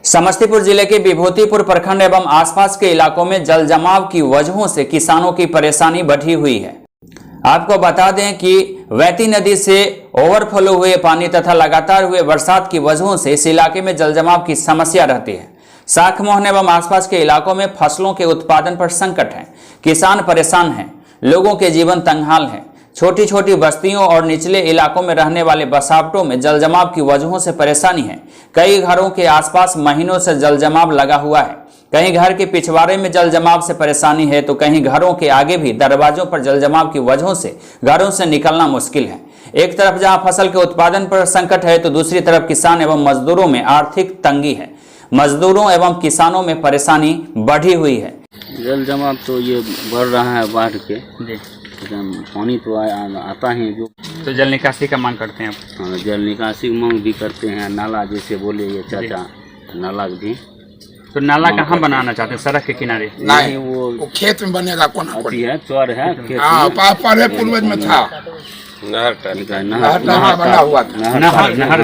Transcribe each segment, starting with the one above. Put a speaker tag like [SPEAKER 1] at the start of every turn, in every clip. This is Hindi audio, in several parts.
[SPEAKER 1] समस्तीपुर जिले के विभूतिपुर प्रखंड एवं आसपास के इलाकों में जल जमाव की वजहों से किसानों की परेशानी बढ़ी हुई है। आपको बता दें कि वैती नदी से ओवरफ्लो हुए पानी तथा लगातार हुए बरसात की वजहों से इस इलाके में जल जमाव की समस्या रहती है। साख मोहन एवं आसपास के इलाकों में फसलों के उत्पादन पर संकट है, किसान परेशान हैं, लोगों के जीवन तंगहाल है। छोटी छोटी बस्तियों और निचले इलाकों में रहने वाले बसावटों में जल जमाव की वजहों से परेशानी है। कई घरों के आसपास महीनों से जल जमाव लगा हुआ है। कहीं घर के पिछवाड़े में जल जमाव से परेशानी है तो कहीं घरों के आगे भी दरवाजों पर जल जमाव की वजहों से घरों से निकलना मुश्किल है। एक तरफ जहां फसल के उत्पादन पर संकट है तो दूसरी तरफ किसान एवं मजदूरों में आर्थिक तंगी है। मजदूरों एवं किसानों में परेशानी बढ़ी हुई है।
[SPEAKER 2] जल जमाव तो ये बढ़ रहा है बाढ़ के जी। पानी तो आता है जो
[SPEAKER 1] तो जल निकासी का मांग करते हैं आप?
[SPEAKER 2] हाँ, जल निकासी मांग भी करते हैं। नाला जैसे बोले ये चाचा, नाला भी
[SPEAKER 1] तो नाला कहाँ बनाना चाहते हैं? सड़क के किनारे?
[SPEAKER 2] नहीं, वो
[SPEAKER 3] खेत में बनेगा। कौन
[SPEAKER 2] है? चौर है खेत
[SPEAKER 3] पहले पूर्वज में था।
[SPEAKER 2] नहर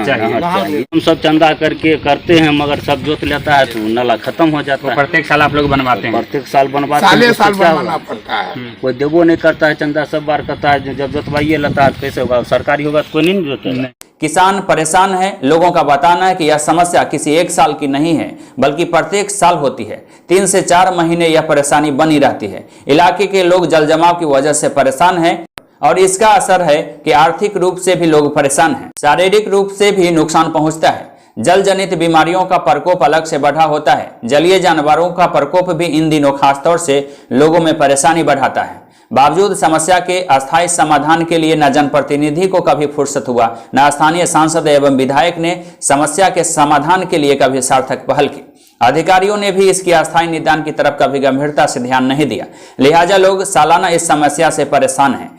[SPEAKER 1] चाहिए।
[SPEAKER 2] हम सब चंदा करके करते हैं मगर सब जोत लेता है तो नाला खत्म हो जाता है।
[SPEAKER 1] प्रत्येक साल आप लोग बनवाते हैं?
[SPEAKER 2] प्रत्येक साल बनवाते हैं।
[SPEAKER 3] साल बनवाना पड़ता है।
[SPEAKER 2] कोई देवो नहीं करता है चंदा, सब बार करता है। जब जोतवाइए लेता है कैसे होगा? सरकारी होगा तो कोई नहीं जोतेगा।
[SPEAKER 1] किसान परेशान है। लोगों का बताना है कि यह समस्या किसी एक साल की नहीं है बल्कि प्रत्येक साल होती है। 3 से 4 महीने यह परेशानी बनी रहती है। इलाके के लोग जल जमाव की वजह से परेशान हैं और इसका असर है कि आर्थिक रूप से भी लोग परेशान हैं, शारीरिक रूप से भी नुकसान पहुंचता है। जल जनित बीमारियों का प्रकोप अलग से बढ़ा होता है। जलीय जानवरों का प्रकोप भी इन दिनों खासतौर से लोगों में परेशानी बढ़ाता है। बावजूद समस्या के अस्थायी समाधान के लिए न जनप्रतिनिधि को कभी फुर्सत हुआ, न स्थानीय सांसद एवं विधायक ने समस्या के समाधान के लिए कभी सार्थक पहल की। अधिकारियों ने भी इसकी अस्थायी निदान की तरफ कभी गंभीरता से ध्यान नहीं दिया। लिहाजा लोग सालाना इस समस्या से परेशान हैं।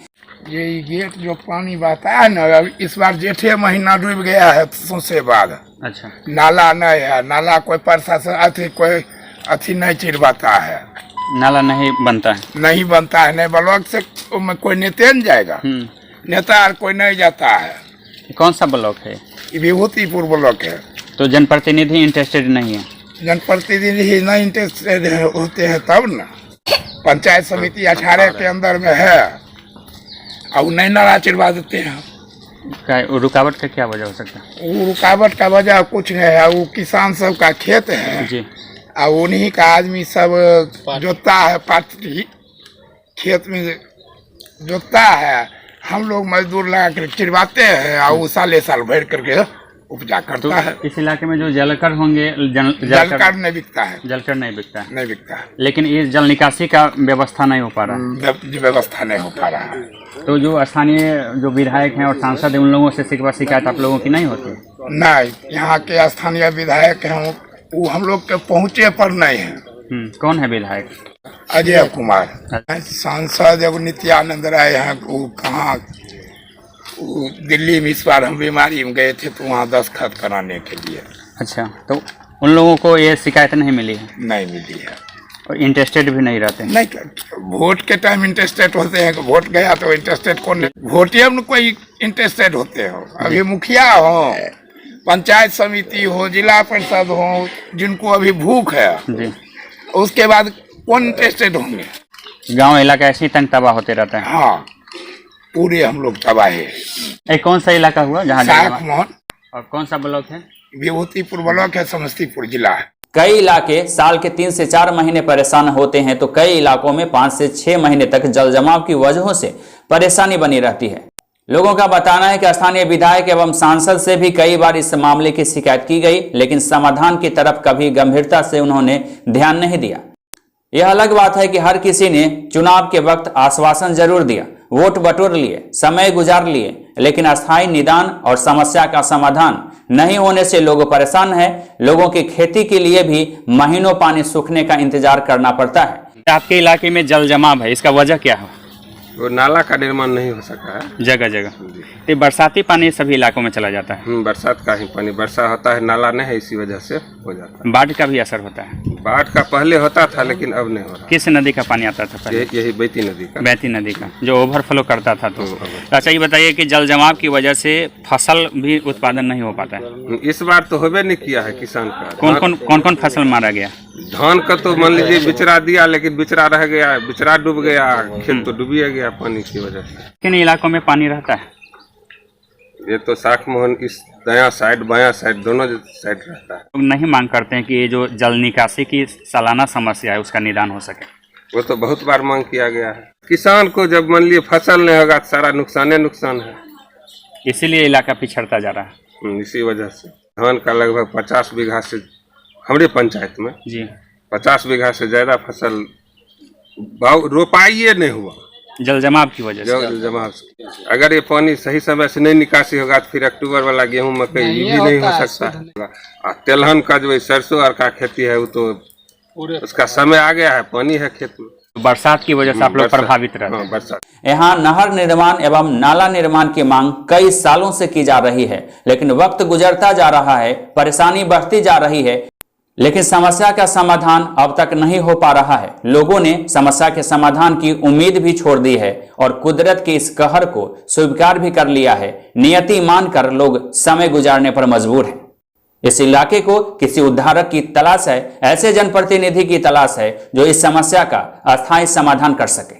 [SPEAKER 3] ये गेट जो पानी बहता है ना, इस बार जेठे महीना डूब गया है सौंसे बाद। अच्छा, नाला नहीं है। नाला कोई प्रशासन कोई नहीं चिरवाता है।
[SPEAKER 1] नाला नहीं बनता है? नहीं
[SPEAKER 3] बनता है। नहीं ब्लॉक से कोई नेता नहीं जाएगा। नेता कोई नहीं जाता है।
[SPEAKER 1] कौन सा ब्लॉक है?
[SPEAKER 3] विभूतिपुर ब्लॉक है।
[SPEAKER 1] तो जनप्रतिनिधि इंटरेस्टेड नहीं है?
[SPEAKER 3] जनप्रतिनिधि नहीं इंटरेस्टेड होते हैं तब ना। पंचायत समिति 18 के अंदर में है और नहीं नाला चिरवा देते हैं।
[SPEAKER 1] रुकावट का क्या वजह हो सकता है?
[SPEAKER 3] वो रुकावट का वजह कुछ नहीं है। वो किसान सब का खेत है जी, और उन्हीं का आदमी सब जोतता है। पार्टी खेत में जोतता है। हम लोग मजदूर लगा कर चिरवाते हैं और वो साले साल भर करके उपजा करता है।
[SPEAKER 1] इस इलाके में जो जलकर होंगे,
[SPEAKER 3] जलकर नहीं बिकता है।
[SPEAKER 1] जलकर नहीं बिकता है?
[SPEAKER 3] नहीं बिकता है।
[SPEAKER 1] लेकिन ये जल निकासी का व्यवस्था नहीं हो पा रहा।
[SPEAKER 3] व्यवस्था नहीं हो पा रहा है।
[SPEAKER 1] तो जो स्थानीय जो विधायक हैं और सांसद हैं उन लोगों से शिकायत आप लोगों की नहीं होती?
[SPEAKER 3] नहीं, यहाँ के स्थानीय विधायक हैं वो हम लोग के पहुँचे पर नहीं है।
[SPEAKER 1] कौन है विधायक?
[SPEAKER 3] अजय कुमार। सांसद एवं नित्यानंद राय हैं। वो कहाँ, दिल्ली में इस बार हम बीमारी में गए थे तो वहाँ दस्तखत कराने के लिए।
[SPEAKER 1] अच्छा, तो उन लोगों को ये शिकायत नहीं मिली है?
[SPEAKER 3] नहीं मिली है।
[SPEAKER 1] और इंटरेस्टेड भी नहीं रहते?
[SPEAKER 3] नहीं, वोट के टाइम इंटरेस्टेड होते हैं। वोट गया तो इंटरेस्टेड कौन है? वोटिए में कोई इंटरेस्टेड होते हो। अभी मुखिया हो, पंचायत समिति हो, जिला परिषद हो, जिनको अभी भूख है जी, उसके बाद कौन इंटरेस्टेड होंगे?
[SPEAKER 1] गाँव इलाका ऐसे ही तंग तबाह होते रहता है।
[SPEAKER 3] हाँ, पूरे हम लोग तबाह है।
[SPEAKER 1] कौन सा इलाका हुआ जहाँ?
[SPEAKER 3] साख मोहन।
[SPEAKER 1] और कौन सा ब्लॉक है?
[SPEAKER 3] विभूतिपुर ब्लॉक है, समस्तीपुर जिला है।
[SPEAKER 1] कई इलाके साल के 3 से 4 महीने परेशान होते हैं तो कई इलाकों में 5 से 6 महीने तक जल जमाव की वजहों से परेशानी बनी रहती है। लोगों का बताना है कि स्थानीय विधायक एवं सांसद से भी कई बार इस मामले की शिकायत की गई, लेकिन समाधान की तरफ कभी गंभीरता से उन्होंने ध्यान नहीं दिया। यह अलग बात है कि हर किसी ने चुनाव के वक्त आश्वासन जरूर दिया, वोट बटोर लिए, समय गुजार लिए, लेकिन अस्थायी निदान और समस्या का समाधान नहीं होने से लोग परेशान हैं। लोगों की खेती के लिए भी महीनों पानी सूखने का इंतजार करना पड़ता है। आपके इलाके में जल जमाव है, इसका वजह क्या है?
[SPEAKER 4] वो नाला का निर्माण नहीं हो सका है
[SPEAKER 1] जगह जगह। तो बरसाती पानी सभी इलाकों में चला जाता है?
[SPEAKER 4] बरसात का ही पानी, वर्षा होता है, नाला नहीं है, इसी वजह से हो जाता है।
[SPEAKER 1] बाढ़ का भी असर होता है?
[SPEAKER 4] बाढ़ का पहले होता था लेकिन अब नहीं हो रहा।
[SPEAKER 5] किस नदी का पानी आता था पहले?
[SPEAKER 4] यही बेती नदी का।
[SPEAKER 5] बैती नदी का जो ओवरफ्लो करता था। तो अच्छा ये बताइए कि जल जमाव की वजह से फसल भी उत्पादन नहीं हो पाता है?
[SPEAKER 4] इस बार तो होबे नहीं किया है किसान का।
[SPEAKER 5] कौन कौन फसल मारा गया?
[SPEAKER 4] धान का तो मान लीजिए बिचरा दिया, लेकिन बिचरा रह गया, बिचरा डूब गया, खेत तो डूबी गया पानी की वजह से।
[SPEAKER 5] किन इलाकों में पानी रहता है?
[SPEAKER 4] ये तो शाख मोहन इस दायां साइड बायां साइड दोनों साइड रहता है।
[SPEAKER 5] लोग नहीं मांग करते हैं कि ये जो जल निकासी की सालाना समस्या है उसका निदान हो सके?
[SPEAKER 4] वो तो बहुत बार मांग किया गया है। किसान को जब मान लीजिए फसल नहीं होगा तो सारा नुकसान है,
[SPEAKER 5] इसीलिए इलाका पिछड़ता जा रहा है।
[SPEAKER 4] इसी वजह से धान का लगभग 50 बीघा से हमारे पंचायत में
[SPEAKER 5] जी
[SPEAKER 4] 50 बीघा से ज्यादा फसल रोपाई नहीं हुआ,
[SPEAKER 5] जल जमाव की वजह से।
[SPEAKER 4] जल जमाव से। अगर ये पानी सही समय से नहीं निकासी होगा तो फिर अक्टूबर वाला गेहूं मकई ये भी नहीं हो सकता। और तेलहन का जो सरसों और का खेती है वो तो उसका समय आ गया है, पानी है खेत में।
[SPEAKER 5] बरसात की वजह से आप लोग प्रभावित रहते हैं।
[SPEAKER 4] बरसात।
[SPEAKER 1] यहाँ नहर निर्माण एवं नाला निर्माण की मांग कई सालों से की जा रही है, लेकिन वक्त गुजरता जा रहा है, परेशानी बढ़ती जा रही है, लेकिन समस्या का समाधान अब तक नहीं हो पा रहा है। लोगों ने समस्या के समाधान की उम्मीद भी छोड़ दी है और कुदरत के इस कहर को स्वीकार भी कर लिया है। नियति मानकर लोग समय गुजारने पर मजबूर हैं। इस इलाके को किसी उद्धारक की तलाश है, ऐसे जनप्रतिनिधि की तलाश है जो इस समस्या का अस्थायी समाधान कर सके।